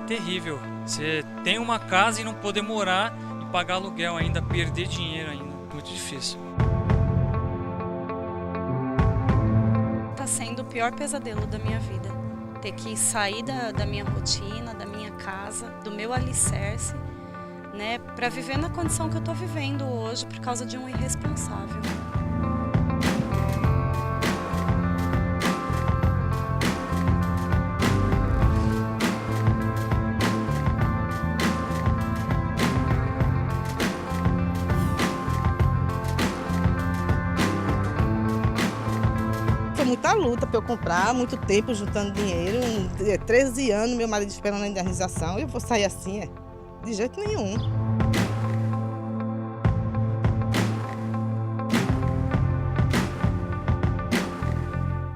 terrível. Você tem uma casa e não poder morar e pagar aluguel ainda, perder dinheiro ainda. Muito difícil. Tá sendo o pior pesadelo da minha vida. Ter que sair da minha rotina, da minha casa, do meu alicerce, né, para viver na condição que eu tô vivendo hoje por causa de um irresponsável. Foi muita luta para eu comprar, muito tempo juntando dinheiro, 13 anos meu marido esperando a indenização, eu vou sair assim, de jeito nenhum.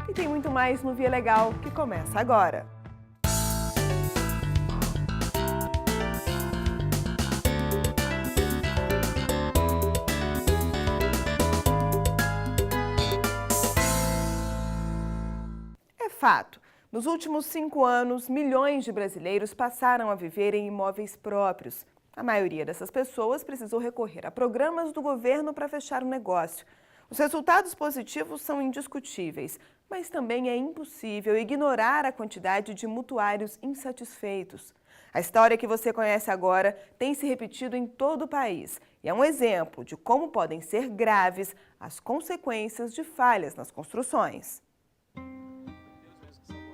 E tem muito mais no Via Legal, que começa agora. Fato. Nos últimos 5 anos, milhões de brasileiros passaram a viver em imóveis próprios. A maioria dessas pessoas precisou recorrer a programas do governo para fechar o negócio. Os resultados positivos são indiscutíveis, mas também é impossível ignorar a quantidade de mutuários insatisfeitos. A história que você conhece agora tem se repetido em todo o país e é um exemplo de como podem ser graves as consequências de falhas nas construções.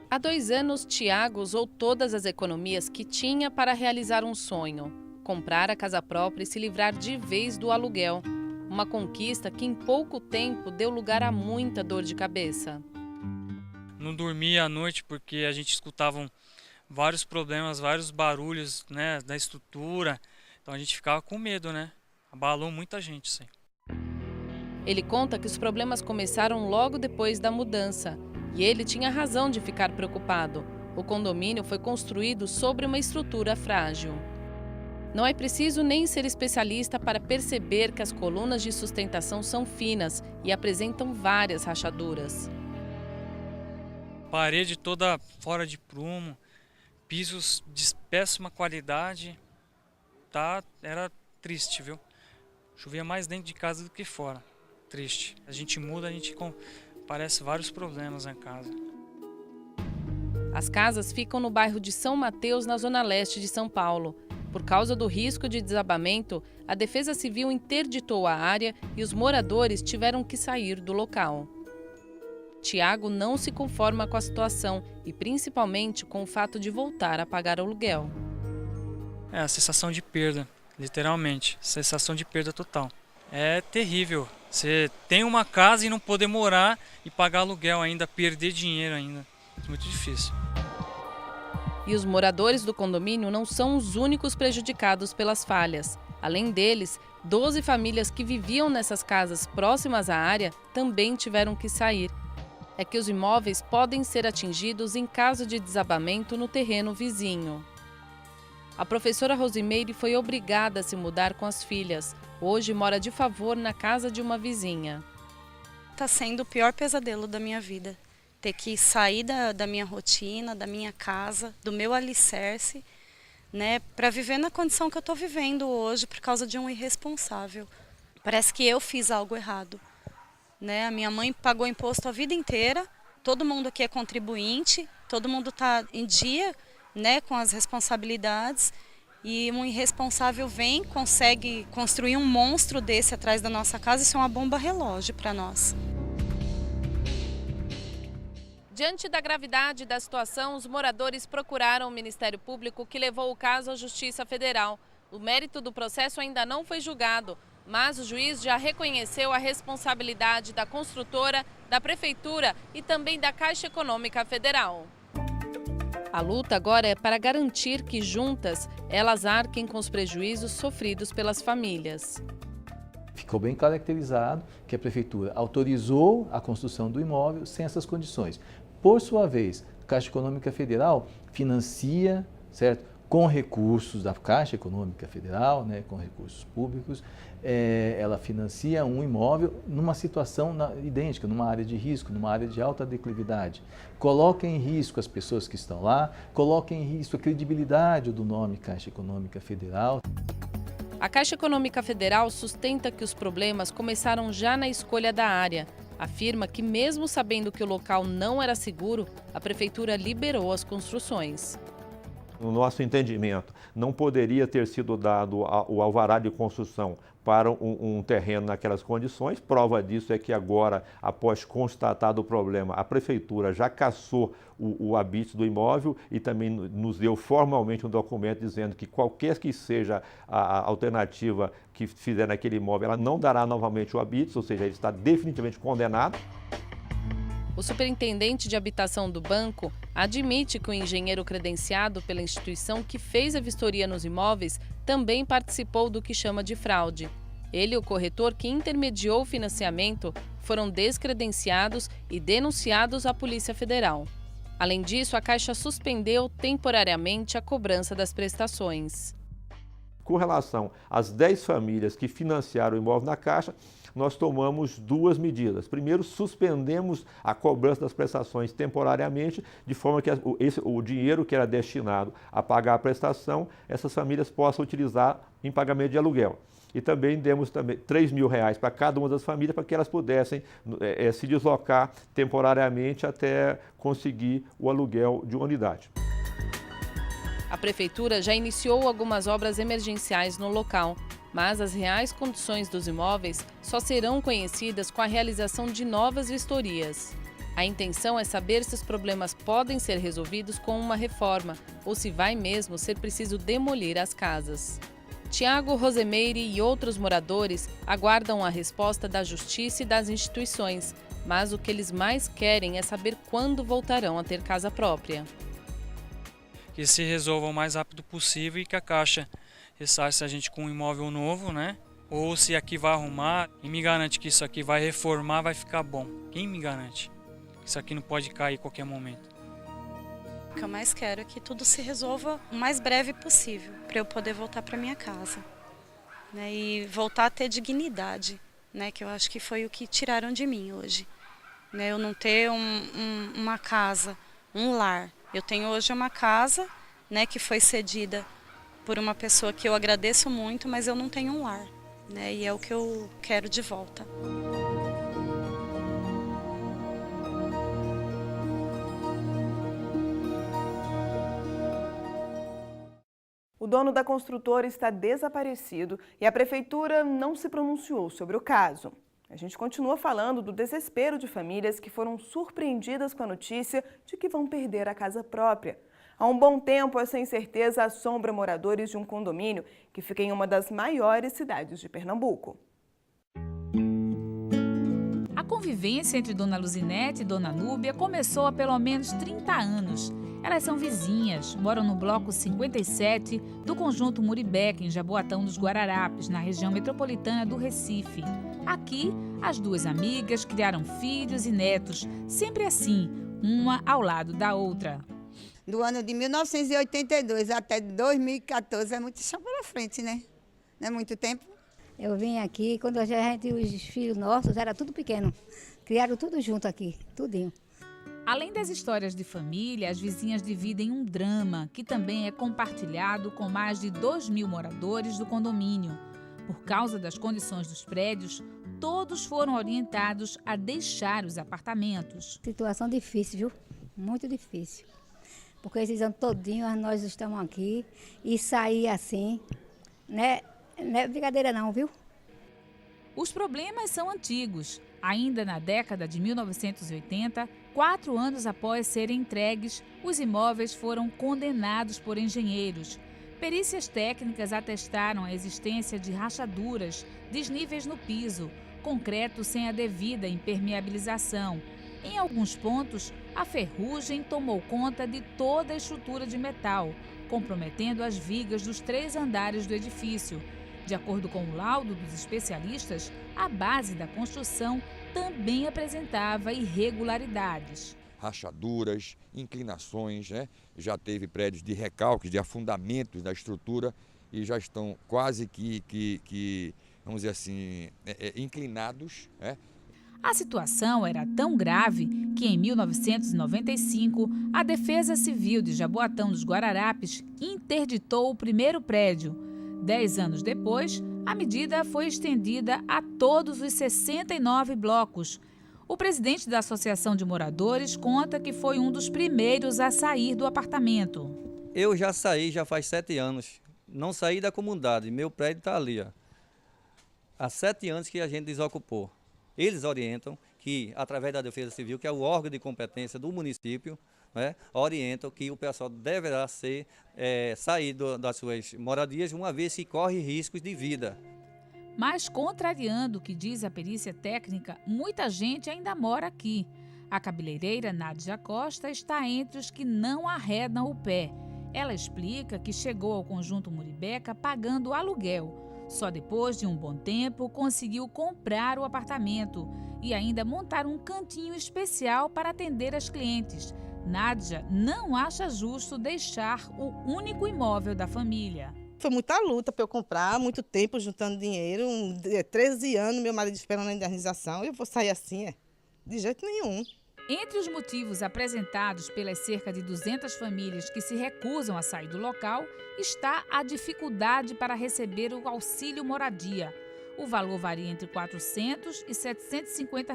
Há 2 anos, Tiago usou todas as economias que tinha para realizar um sonho: comprar a casa própria e se livrar de vez do aluguel. Uma conquista que em pouco tempo deu lugar a muita dor de cabeça. Não dormia à noite porque a gente escutava vários problemas, vários barulhos, né, da estrutura. Então a gente ficava com medo, né? Abalou muita gente isso aí. Ele conta que os problemas começaram logo depois da mudança. E ele tinha razão de ficar preocupado. O condomínio foi construído sobre uma estrutura frágil. Não é preciso nem ser especialista para perceber que as colunas de sustentação são finas e apresentam várias rachaduras. Parede toda fora de prumo, pisos de péssima qualidade, era triste, viu? Chovia mais dentro de casa do que fora. Triste. A gente muda, parece vários problemas na casa. As casas ficam no bairro de São Mateus, na zona leste de São Paulo. Por causa do risco de desabamento, a Defesa Civil interditou a área e os moradores tiveram que sair do local. Tiago não se conforma com a situação e principalmente com o fato de voltar a pagar aluguel. É a sensação de perda, literalmente, sensação de perda total. É terrível. Você tem uma casa e não poder morar e pagar aluguel ainda, perder dinheiro ainda. Muito difícil. E os moradores do condomínio não são os únicos prejudicados pelas falhas. Além deles, 12 famílias que viviam nessas casas próximas à área também tiveram que sair. É que os imóveis podem ser atingidos em caso de desabamento no terreno vizinho. A professora Rosimeire foi obrigada a se mudar com as filhas. Hoje mora de favor na casa de uma vizinha. Tá sendo o pior pesadelo da minha vida. Ter que sair da minha rotina, da minha casa, do meu alicerce, né, para viver na condição que eu tô vivendo hoje por causa de um irresponsável. Parece que eu fiz algo errado, né? A minha mãe pagou imposto a vida inteira, todo mundo aqui é contribuinte, todo mundo tá em dia, né, com as responsabilidades, e um irresponsável vem, consegue construir um monstro desse atrás da nossa casa. Isso é uma bomba relógio para nós. Diante da gravidade da situação, os moradores procuraram o Ministério Público, que levou o caso à Justiça Federal. O mérito do processo ainda não foi julgado, mas o juiz já reconheceu a responsabilidade da construtora, da Prefeitura e também da Caixa Econômica Federal. A luta agora é para garantir que, juntas, elas arquem com os prejuízos sofridos pelas famílias. Ficou bem caracterizado que a Prefeitura autorizou a construção do imóvel sem essas condições. Por sua vez, a Caixa Econômica Federal financia, certo, com recursos da Caixa Econômica Federal, né, com recursos públicos, ela financia um imóvel numa situação idêntica, numa área de risco, numa área de alta declividade. Coloca em risco as pessoas que estão lá, coloca em risco a credibilidade do nome Caixa Econômica Federal. A Caixa Econômica Federal sustenta que os problemas começaram já na escolha da área. Afirma que, mesmo sabendo que o local não era seguro, a Prefeitura liberou as construções. No nosso entendimento, não poderia ter sido dado o alvará de construção para um terreno naquelas condições. Prova disso é que agora, após constatado o problema, a Prefeitura já cassou o habite do imóvel e também nos deu formalmente um documento dizendo que qualquer que seja a alternativa que fizer naquele imóvel, ela não dará novamente o habite, ou seja, ele está definitivamente condenado. O superintendente de habitação do banco admite que o engenheiro credenciado pela instituição que fez a vistoria nos imóveis também participou do que chama de fraude. Ele e o corretor que intermediou o financiamento foram descredenciados e denunciados à Polícia Federal. Além disso, a Caixa suspendeu temporariamente a cobrança das prestações. Com relação às 10 famílias que financiaram o imóvel na Caixa, nós tomamos 2 medidas. Primeiro, suspendemos a cobrança das prestações temporariamente, de forma que o dinheiro que era destinado a pagar a prestação, essas famílias possam utilizar em pagamento de aluguel. E também demos R$3.000 para cada uma das famílias, para que elas pudessem se deslocar temporariamente até conseguir o aluguel de uma unidade. A Prefeitura já iniciou algumas obras emergenciais no local, mas as reais condições dos imóveis só serão conhecidas com a realização de novas vistorias. A intenção é saber se os problemas podem ser resolvidos com uma reforma ou se vai mesmo ser preciso demolir as casas. Tiago Rosemeire e outros moradores aguardam a resposta da Justiça e das instituições, mas o que eles mais querem é saber quando voltarão a ter casa própria. Que se resolva o mais rápido possível e que a Caixa ressarça a gente com um imóvel novo, né? Ou se aqui vai arrumar, quem me garante que isso aqui vai reformar, vai ficar bom? Quem me garante? Isso aqui não pode cair a qualquer momento. O que eu mais quero é que tudo se resolva o mais breve possível, para eu poder voltar para minha casa, né? E voltar a ter dignidade, né? Que eu acho que foi o que tiraram de mim hoje, né? Eu não ter uma casa, um lar. Eu tenho hoje uma casa, né, que foi cedida por uma pessoa que eu agradeço muito, mas eu não tenho um lar, né? E é o que eu quero de volta. O dono da construtora está desaparecido e a prefeitura não se pronunciou sobre o caso. A gente continua falando do desespero de famílias que foram surpreendidas com a notícia de que vão perder a casa própria. Há um bom tempo, essa incerteza assombra moradores de um condomínio que fica em uma das maiores cidades de Pernambuco. A convivência entre Dona Luzinete e Dona Núbia começou há pelo menos 30 anos. Elas são vizinhas, moram no bloco 57 do conjunto Muribeca, em Jaboatão dos Guararapes, na região metropolitana do Recife. Aqui, as duas amigas criaram filhos e netos, sempre assim, uma ao lado da outra. Do ano de 1982 até 2014 é muito chão pela frente, né? Não é muito tempo. Eu vim aqui quando os filhos nossos era tudo pequeno. Criaram tudo junto aqui, tudinho. Além das histórias de família, as vizinhas dividem um drama que também é compartilhado com mais de 2.000 moradores do condomínio. Por causa das condições dos prédios, todos foram orientados a deixar os apartamentos. Situação difícil, viu? Muito difícil. Porque esses anos todinhos nós estamos aqui e sair assim, né? Não é brincadeira não, viu? Os problemas são antigos. Ainda na década de 1980, 4 anos após serem entregues, os imóveis foram condenados por engenheiros. Perícias técnicas atestaram a existência de rachaduras, desníveis no piso, concreto sem a devida impermeabilização. Em alguns pontos, a ferrugem tomou conta de toda a estrutura de metal, comprometendo as vigas dos 3 andares do edifício. De acordo com o laudo dos especialistas, a base da construção também apresentava irregularidades. rachaduras, inclinações, né? Já teve prédios de recalques, de afundamentos da estrutura e já estão quase que vamos dizer assim, inclinados, né? A situação era tão grave que, em 1995, a Defesa Civil de Jaboatão dos Guararapes interditou o primeiro prédio. 10 anos depois, a medida foi estendida a todos os 69 blocos. O presidente da Associação de Moradores conta que foi um dos primeiros a sair do apartamento. Eu já saí, já faz 7 anos. Não saí da comunidade, meu prédio está ali. Há 7 anos que a gente desocupou. Eles orientam que, através da Defesa Civil, que é o órgão de competência do município, né, orientam que o pessoal deverá sair das suas moradias, uma vez que corre riscos de vida. Mas, contrariando o que diz a perícia técnica, muita gente ainda mora aqui. A cabeleireira Nádia Costa está entre os que não arredam o pé. Ela explica que chegou ao conjunto Muribeca pagando aluguel. Só depois de um bom tempo conseguiu comprar o apartamento e ainda montar um cantinho especial para atender as clientes. Nádia não acha justo deixar o único imóvel da família. Foi muita luta para eu comprar, muito tempo juntando dinheiro, 13 anos meu marido esperando a indenização, eu vou sair assim, de jeito nenhum. Entre os motivos apresentados pelas cerca de 200 famílias que se recusam a sair do local, está a dificuldade para receber o auxílio moradia. O valor varia entre R$ 400 e R$ 750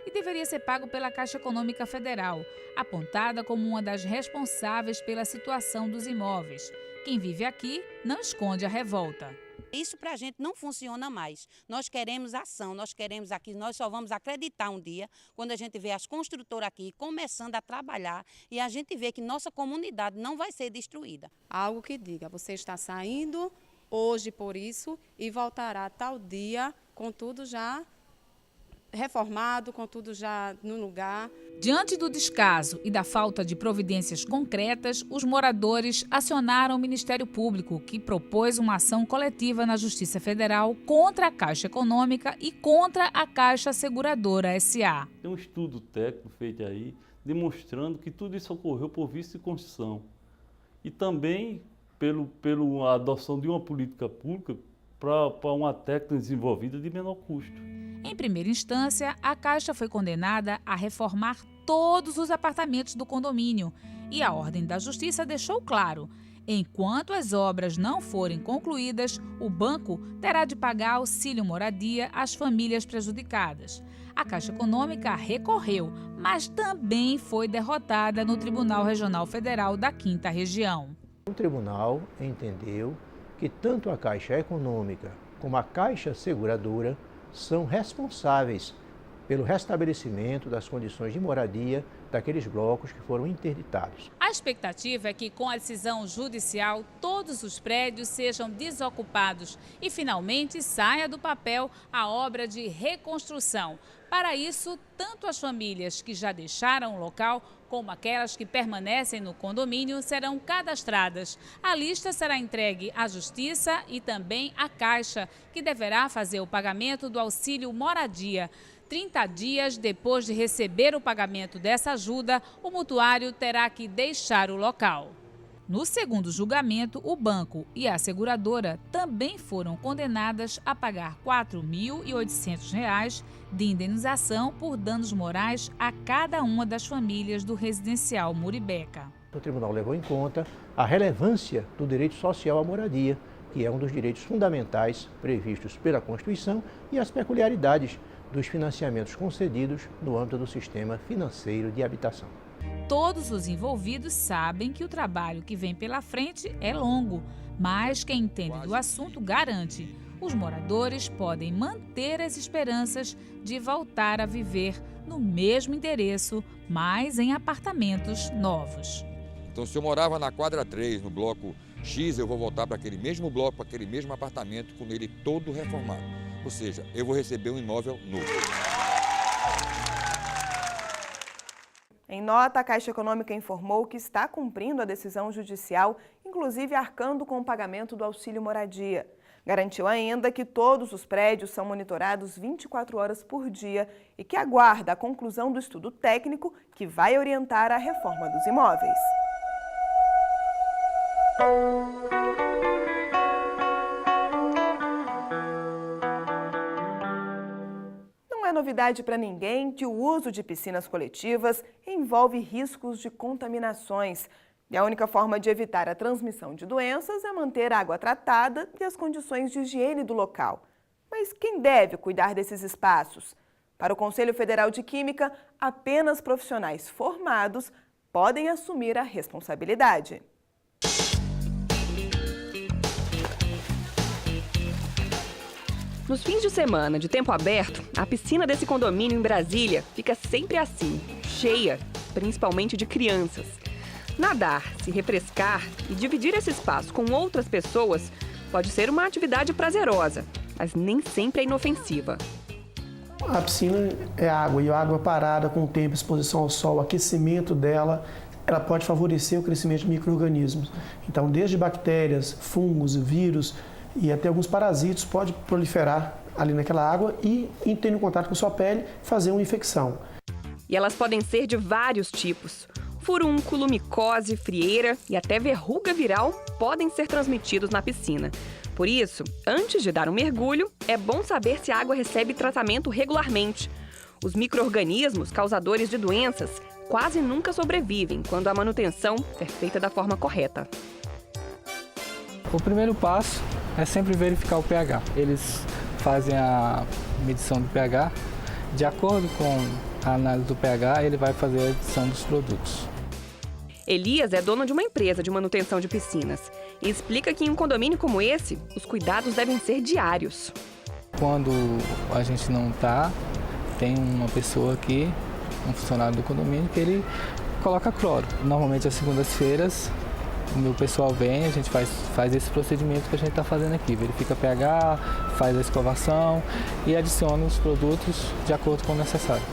e deveria ser pago pela Caixa Econômica Federal, apontada como uma das responsáveis pela situação dos imóveis. Quem vive aqui não esconde a revolta. Isso para a gente não funciona mais. Nós queremos ação, nós queremos aqui, nós só vamos acreditar um dia quando a gente vê as construtoras aqui começando a trabalhar e a gente vê que nossa comunidade não vai ser destruída. Algo que diga, você está saindo hoje por isso e voltará tal dia com tudo já reformado, com tudo já no lugar. Diante do descaso e da falta de providências concretas, os moradores acionaram o Ministério Público, que propôs uma ação coletiva na Justiça Federal contra a Caixa Econômica e contra a Caixa Seguradora S.A. Tem um estudo técnico feito aí, demonstrando que tudo isso ocorreu por vício de Constituição. E também pela adoção de uma política pública para uma técnica desenvolvida de menor custo. Em primeira instância, a Caixa foi condenada a reformar todos os apartamentos do condomínio e a ordem da Justiça deixou claro: enquanto as obras não forem concluídas, o banco terá de pagar auxílio moradia às famílias prejudicadas. A Caixa Econômica recorreu, mas também foi derrotada no Tribunal Regional Federal da 5ª Região. O tribunal entendeu que tanto a Caixa Econômica como a Caixa Seguradora são responsáveis pelo restabelecimento das condições de moradia daqueles blocos que foram interditados. A expectativa é que, com a decisão judicial, todos os prédios sejam desocupados e, finalmente, saia do papel a obra de reconstrução. Para isso, tanto as famílias que já deixaram o local, como aquelas que permanecem no condomínio, serão cadastradas. A lista será entregue à Justiça e também à Caixa, que deverá fazer o pagamento do auxílio moradia. 30 dias depois de receber o pagamento dessa ajuda, o mutuário terá que deixar o local. No segundo julgamento, o banco e a seguradora também foram condenadas a pagar R$ 4.800 de indenização por danos morais a cada uma das famílias do residencial Muribeca. O tribunal levou em conta a relevância do direito social à moradia, que é um dos direitos fundamentais previstos pela Constituição, e as peculiaridades dos financiamentos concedidos no âmbito do sistema financeiro de habitação. Todos os envolvidos sabem que o trabalho que vem pela frente é longo, mas quem entende do assunto garante: os moradores podem manter as esperanças de voltar a viver no mesmo endereço, mas em apartamentos novos. Então, se eu morava na quadra 3, no bloco X, eu vou voltar para aquele mesmo bloco, para aquele mesmo apartamento, com ele todo reformado. Ou seja, eu vou receber um imóvel novo. Em nota, a Caixa Econômica informou que está cumprindo a decisão judicial, inclusive arcando com o pagamento do auxílio moradia. Garantiu ainda que todos os prédios são monitorados 24 horas por dia e que aguarda a conclusão do estudo técnico que vai orientar a reforma dos imóveis. Não é novidade para ninguém que o uso de piscinas coletivas envolve riscos de contaminações. E a única forma de evitar a transmissão de doenças é manter a água tratada e as condições de higiene do local. Mas quem deve cuidar desses espaços? Para o Conselho Federal de Química, apenas profissionais formados podem assumir a responsabilidade. Nos fins de semana de tempo aberto, a piscina desse condomínio em Brasília fica sempre assim, cheia, principalmente de crianças. Nadar, se refrescar e dividir esse espaço com outras pessoas pode ser uma atividade prazerosa, mas nem sempre é inofensiva. A piscina é água e a água parada com o tempo, exposição ao sol, o aquecimento dela, ela pode favorecer o crescimento de micro-organismos. Então, desde bactérias, fungos, vírus e até alguns parasitos pode proliferar ali naquela água e, tendo contato com a sua pele, fazer uma infecção. E elas podem ser de vários tipos. Furúnculo, micose, frieira e até verruga viral podem ser transmitidos na piscina. Por isso, antes de dar um mergulho, é bom saber se a água recebe tratamento regularmente. Os micro-organismos causadores de doenças quase nunca sobrevivem quando a manutenção é feita da forma correta. O primeiro passo é sempre verificar o pH. Eles fazem a medição do pH. De acordo com a análise do pH, ele vai fazer a adição dos produtos. Elias é dono de uma empresa de manutenção de piscinas e explica que em um condomínio como esse, os cuidados devem ser diários. Quando a gente não está, tem uma pessoa aqui, um funcionário do condomínio, que ele coloca cloro. Normalmente às segundas-feiras, o meu pessoal vem, a gente faz esse procedimento que a gente está fazendo aqui. Verifica pH, faz a escovação e adiciona os produtos de acordo com o necessário.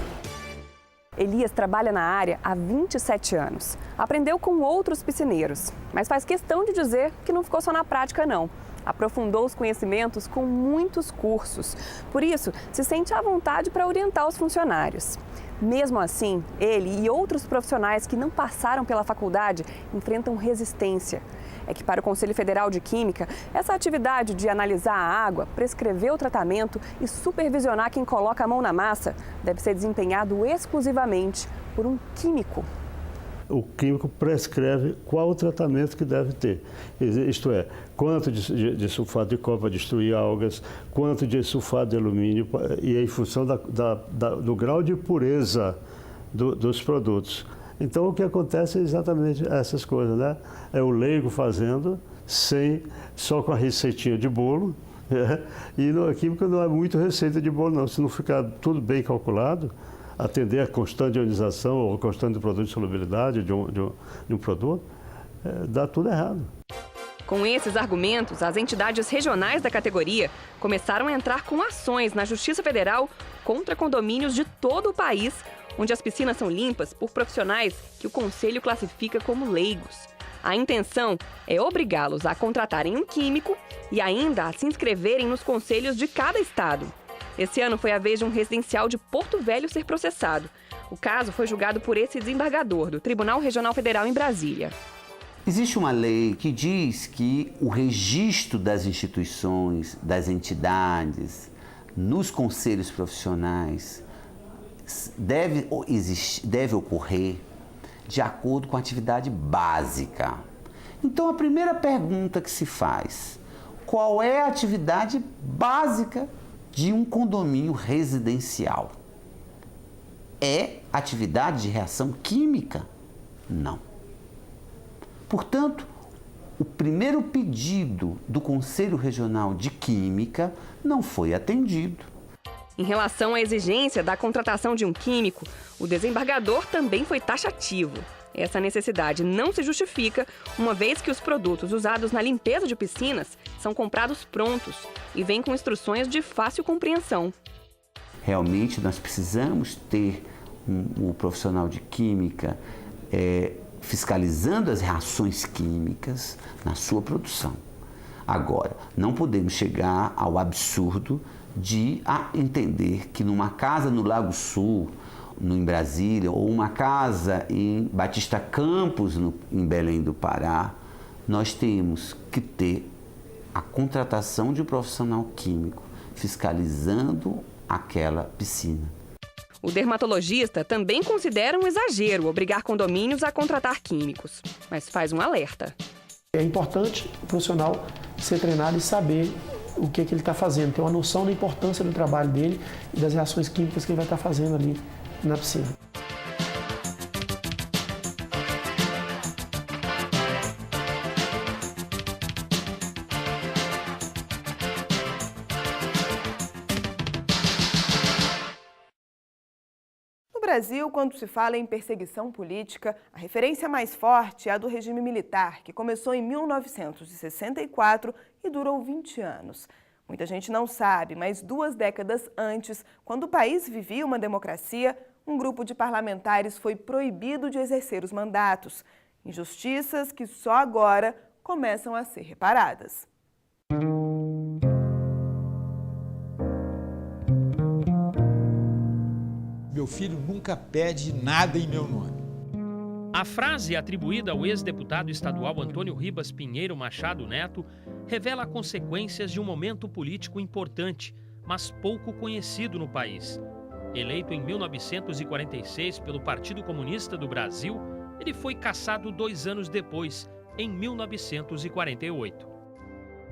Elias trabalha na área há 27 anos. Aprendeu com outros piscineiros, mas faz questão de dizer que não ficou só na prática, não. Aprofundou os conhecimentos com muitos cursos. Por isso, se sente à vontade para orientar os funcionários. Mesmo assim, ele e outros profissionais que não passaram pela faculdade enfrentam resistência. É que para o Conselho Federal de Química, essa atividade de analisar a água, prescrever o tratamento e supervisionar quem coloca a mão na massa deve ser desempenhado exclusivamente por um químico. O químico prescreve qual o tratamento que deve ter. Isto é, quanto de sulfato de cobre para destruir algas, quanto de sulfato de alumínio, e em função do grau de pureza dos produtos. Então, o que acontece é exatamente essas coisas, né? É o leigo fazendo, só com a receitinha de bolo, e a química não é muito receita de bolo, não. Se não ficar tudo bem calculado, atender a constante ionização ou constante produto de solubilidade de um produto, dá tudo errado. Com esses argumentos, as entidades regionais da categoria começaram a entrar com ações na Justiça Federal contra condomínios de todo o país, onde as piscinas são limpas por profissionais que o Conselho classifica como leigos. A intenção é obrigá-los a contratarem um químico e ainda a se inscreverem nos conselhos de cada estado. Esse ano foi a vez de um residencial de Porto Velho ser processado. O caso foi julgado por esse desembargador do Tribunal Regional Federal em Brasília. Existe uma lei que diz que o registro das instituições, das entidades, nos conselhos profissionais deve ocorrer de acordo com a atividade básica. Então, a primeira pergunta que se faz: qual é a atividade básica de um condomínio residencial? É atividade de reação química? Não. Portanto, o primeiro pedido do Conselho Regional de Química não foi atendido. Em relação à exigência da contratação de um químico, o desembargador também foi taxativo. Essa necessidade não se justifica, uma vez que os produtos usados na limpeza de piscinas são comprados prontos e vêm com instruções de fácil compreensão. Realmente, nós precisamos ter um profissional de química fiscalizando as reações químicas na sua produção. Agora, não podemos chegar ao absurdo de entender que numa casa no Lago Sul, em Brasília, ou uma casa em Batista Campos, em Belém do Pará, nós temos que ter a contratação de um profissional químico fiscalizando aquela piscina. O dermatologista também considera um exagero obrigar condomínios a contratar químicos, mas faz um alerta. É importante o profissional ser treinado e saber o que ele está fazendo, ter uma noção da importância do trabalho dele e das reações químicas que ele vai estar fazendo ali na piscina. No Brasil, quando se fala em perseguição política, a referência mais forte é a do regime militar, que começou em 1964 e durou 20 anos. Muita gente não sabe, mas 2 décadas antes, quando o país vivia uma democracia, um grupo de parlamentares foi proibido de exercer os mandatos. Injustiças que só agora começam a ser reparadas. Meu filho nunca pede nada em meu nome. A frase atribuída ao ex-deputado estadual Antônio Ribas Pinheiro Machado Neto revela consequências de um momento político importante, mas pouco conhecido no país. Eleito em 1946 pelo Partido Comunista do Brasil, ele foi cassado 2 anos depois, em 1948.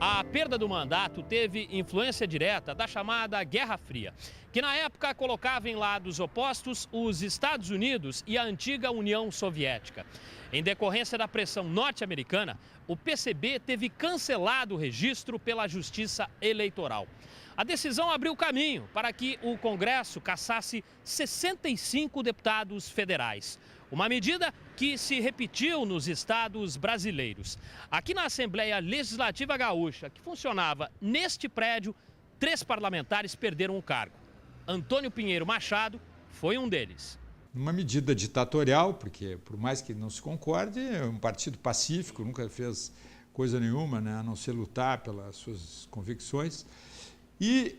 A perda do mandato teve influência direta da chamada Guerra Fria, que na época colocava em lados opostos os Estados Unidos e a antiga União Soviética. Em decorrência da pressão norte-americana, o PCB teve cancelado o registro pela Justiça Eleitoral. A decisão abriu caminho para que o Congresso cassasse 65 deputados federais. Uma medida que se repetiu nos estados brasileiros. Aqui na Assembleia Legislativa Gaúcha, que funcionava neste prédio, 3 parlamentares perderam o cargo. Antônio Pinheiro Machado foi um deles. Uma medida ditatorial, porque por mais que não se concorde, é um partido pacífico, nunca fez coisa nenhuma, né, a não ser lutar pelas suas convicções. E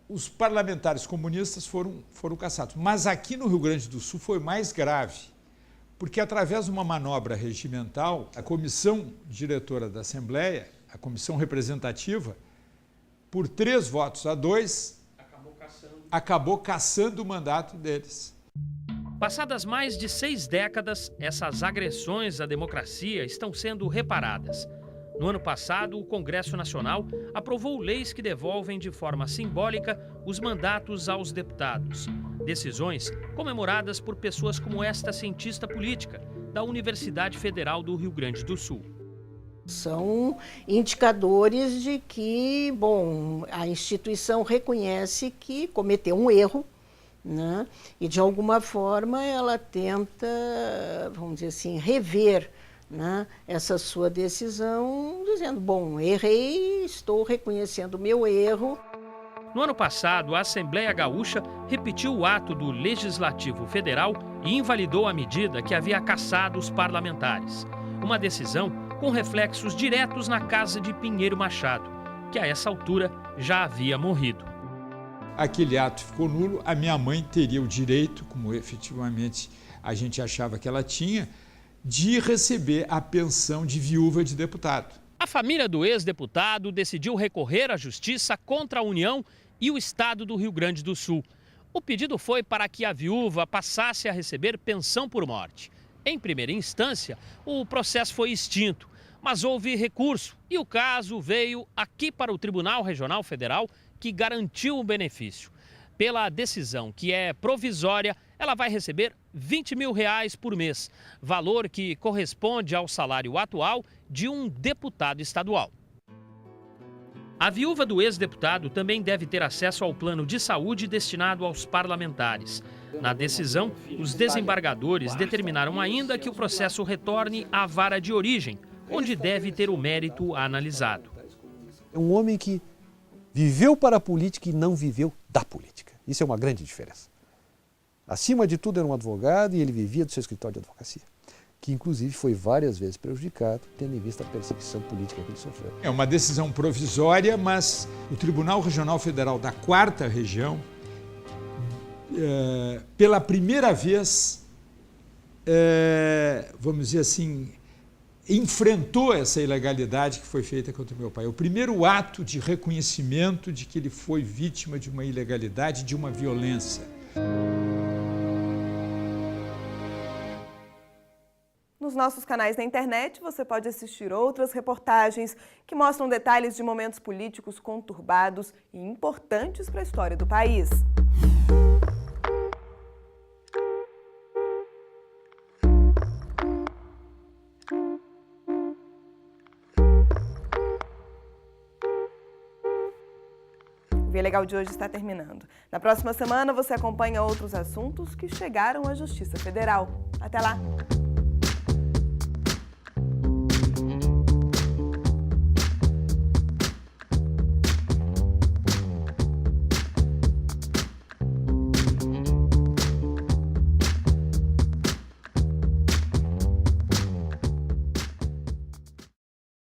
os parlamentares comunistas foram cassados. Mas aqui no Rio Grande do Sul foi mais grave, porque através de uma manobra regimental, a comissão diretora da Assembleia, a comissão representativa, por 3 votos a 2, acabou cassando o mandato deles. Passadas mais de 6 décadas, essas agressões à democracia estão sendo reparadas. No ano passado, o Congresso Nacional aprovou leis que devolvem de forma simbólica os mandatos aos deputados. Decisões comemoradas por pessoas como esta cientista política da Universidade Federal do Rio Grande do Sul. São indicadores de que, bom, a instituição reconhece que cometeu um erro, né? E de alguma forma ela tenta, vamos dizer assim, rever, né, essa sua decisão, dizendo, bom, errei, estou reconhecendo o meu erro. No ano passado, a Assembleia Gaúcha repetiu o ato do Legislativo Federal e invalidou a medida que havia cassado os parlamentares. Uma decisão com reflexos diretos na casa de Pinheiro Machado, que a essa altura já havia morrido. Aquele ato ficou nulo, a minha mãe teria o direito, como efetivamente a gente achava que ela tinha, de receber a pensão de viúva de deputado. A família do ex-deputado decidiu recorrer à justiça contra a União e o estado do Rio Grande do Sul. O pedido foi para que a viúva passasse a receber pensão por morte. Em primeira instância, o processo foi extinto, mas houve recurso e o caso veio aqui para o Tribunal Regional Federal, que garantiu o benefício. Pela decisão, que é provisória, ela vai receber R$20 mil por mês, valor que corresponde ao salário atual de um deputado estadual. A viúva do ex-deputado também deve ter acesso ao plano de saúde destinado aos parlamentares. Na decisão, os desembargadores determinaram ainda que o processo retorne à vara de origem, onde deve ter o mérito analisado. É um homem que viveu para a política e não viveu da política. Isso é uma grande diferença. Acima de tudo, era um advogado e ele vivia do seu escritório de advocacia. que inclusive foi várias vezes prejudicado, tendo em vista a perseguição política que ele sofreu. É uma decisão provisória, mas o Tribunal Regional Federal da 4ª Região, pela primeira vez, vamos dizer assim, enfrentou essa ilegalidade que foi feita contra o meu pai. O primeiro ato de reconhecimento de que ele foi vítima de uma ilegalidade, de uma violência. Nos nossos canais na internet, você pode assistir outras reportagens que mostram detalhes de momentos políticos conturbados e importantes para a história do país. O Via Legal de hoje está terminando. Na próxima semana, você acompanha outros assuntos que chegaram à Justiça Federal. Até lá!